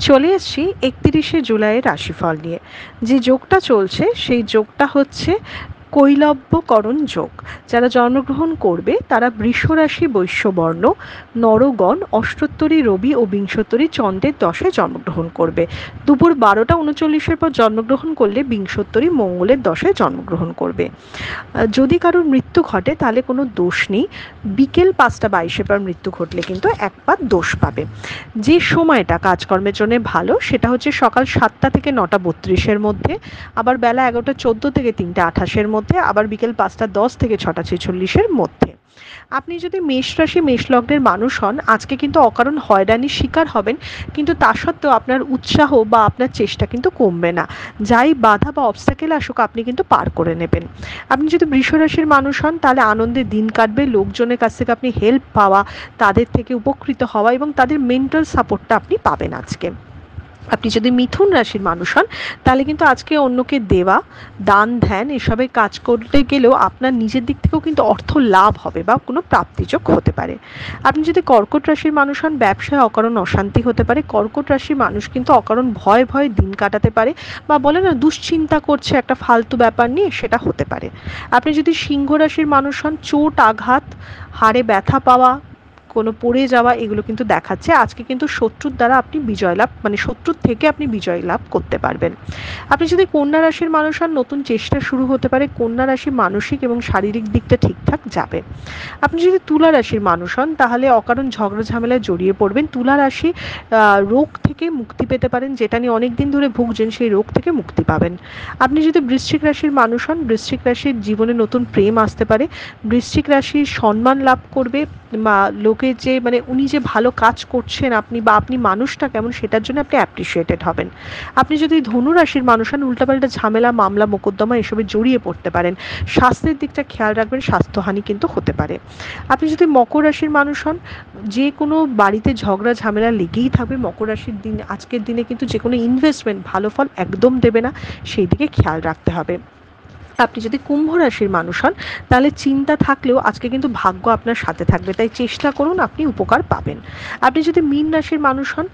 চলে এসেছি 31শে জুলাইয়ের রাশিফল নিয়ে। যে যোগটা চলছে সেই যোগটা হচ্ছে কৈলব্যকরণ যোগ। যারা জন্মগ্রহণ করবে তারা বৃষ রাশি, বৈশ্যবর্ণ, নরগণ, অষ্টোত্তরী রবি ও বিংশোত্তরী চন্দ্রের দশে জন্মগ্রহণ করবে। দুপুর 12টা 39 পর জন্মগ্রহণ করলে বিংশোত্তরী মঙ্গলের দশে জন্মগ্রহণ করবে। যদি কারোর মৃত্যু ঘটে তাহলে কোনো দোষ নেই। বিকেল 5টা 22 পর মৃত্যু ঘটলে কিন্তু একবার দোষ পাবে। যে সময়টা কাজকর্মের জন্য ভালো সেটা হচ্ছে সকাল 7টা থেকে 9টা 32 মধ্যে, আবার বেলা 11টা 14 থেকে 3টা 28 মধ্যে, আবার বিকেল 5টা 10 থেকে 6টা 46 মধ্যে। আপনি যদি মেষ রাশি মেষ লগ্নের মানুষ হন, আজকে কিন্তু অকারণ হয়রানির শিকার হবেন, কিন্তু তা সত্ত্বেও আপনার উৎসাহ বা আপনার চেষ্টা কিন্তু কমবে না। যাই বাধা বা অবস্টাকেল আসুক আপনি কিন্তু পার করে নেবেন। আপনি যদি বৃষ রাশির মানুষ হন তাহলে আনন্দে দিন কাটবে। লোকজনের কাছ থেকে আপনি হেল্প পাওয়া, তাদের থেকে উপকৃত হওয়া এবং তাদের মেন্টাল সাপোর্টটা আপনি পাবেন আজকে। আপনি যদি মিথুন রাশির মানুষ হন তাহলে কিন্তু আজকে অন্যকে দেওয়া, দান ধ্যান এসবে কাজ করতে গেলেও আপনার নিজের দিক থেকেও কিন্তু অর্থ লাভ হবে বা কোনো প্রাপ্তিযোগ হতে পারে। আপনি যদি কর্কট রাশির মানুষ হন, ব্যবসায় অকারণ অশান্তি হতে পারে। কর্কট রাশির মানুষ কিন্তু অকারণ ভয়ে ভয়ে দিন কাটাতে পারে, বা বলে না দুশ্চিন্তা করছে একটা ফালতু ব্যাপার নিয়ে, সেটা হতে পারে। আপনি যদি সিংহ রাশির মানুষ হন, চোট আঘাত, হাড়ে ব্যথা পাওয়া, কোনো পড়ে যাওয়া এগুলো কিন্তু দেখাচ্ছে। আজকে কিন্তু শত্রুর দ্বারা আপনি বিজয় লাভ, মানে শত্রুর থেকে আপনি বিজয় লাভ করতে পারবেন। আপনি যদি কন্যা রাশির মানুষ হন, নতুন চেষ্টা শুরু হতে পারে। কন্যা রাশি মানসিক এবং শারীরিক দিকটা ঠিকঠাক যাবে। আপনি যদি তুলা রাশির মানুষ হন তাহলে অকারণ ঝগড়া ঝামেলায় জড়িয়ে পড়বেন। তুলা রাশি রোগ থেকে মুক্তি পেতে পারেন, যেটা নিয়ে অনেক দিন ধরে ভুগছেন সেই রোগ থেকে মুক্তি পাবেন। আপনি যদি বৃশ্চিক রাশির মানুষ হন, বৃশ্চিক রাশির জীবনে নতুন প্রেম আসতে পারে। বৃশ্চিক রাশি সম্মান লাভ করবে, বা লোকের যে মানে উনি যে ভালো কাজ করছেন আপনি, বা আপনি মানুষটা কেমন সেটার জন্য আপনি অ্যাপ্রিসিয়েটেড হবেন। আপনি যদি ধনু রাশির মানুষ হন, উল্টাপাল্টা ঝামেলা, মামলা, মোকদ্দমা এসবে জড়িয়ে পড়তে পারেন। স্বাস্থ্যের দিকটা খেয়াল রাখবেন, স্বাস্থ্যহানি কিন্তু হতে পারে। আপনি যদি মকর রাশির মানুষ হন, যে কোনো বাড়িতে ঝগড়া ঝামেলা লেগেই থাকবে। মকর রাশির দিন, আজকের দিনে কিন্তু যে কোনো ইনভেস্টমেন্ট ভালো ফল একদম দেবে না, সেই দিকে খেয়াল রাখতে হবে। আপনি যদি কুম্ভ রাশির মানুষ হন তাহলে চিন্তা থাকলেও আজকে কিন্তু ভাগ্য আপনার সাথে থাকবে, তাই চেষ্টা করুন, আপনি উপকার পাবেন। আপনি যদি মীন রাশির মানুষ হন,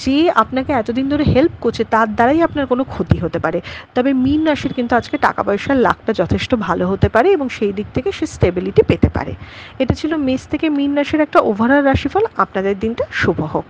যে আপনাকে এতদিন ধরে হেল্প করছে তার দ্বারাই আপনার কোনো ক্ষতি হতে পারে। তবে মীন রাশির কিন্তু আজকে টাকা পয়সার লাভটা যথেষ্ট ভালো হতে পারে এবং সেই দিক থেকে সে স্টেবিলিটি পেতে পারে। এটা ছিল মেষ থেকে মীন রাশির একটা ওভারঅল রাশিফল। আপনাদের দিনটা শুভ হোক।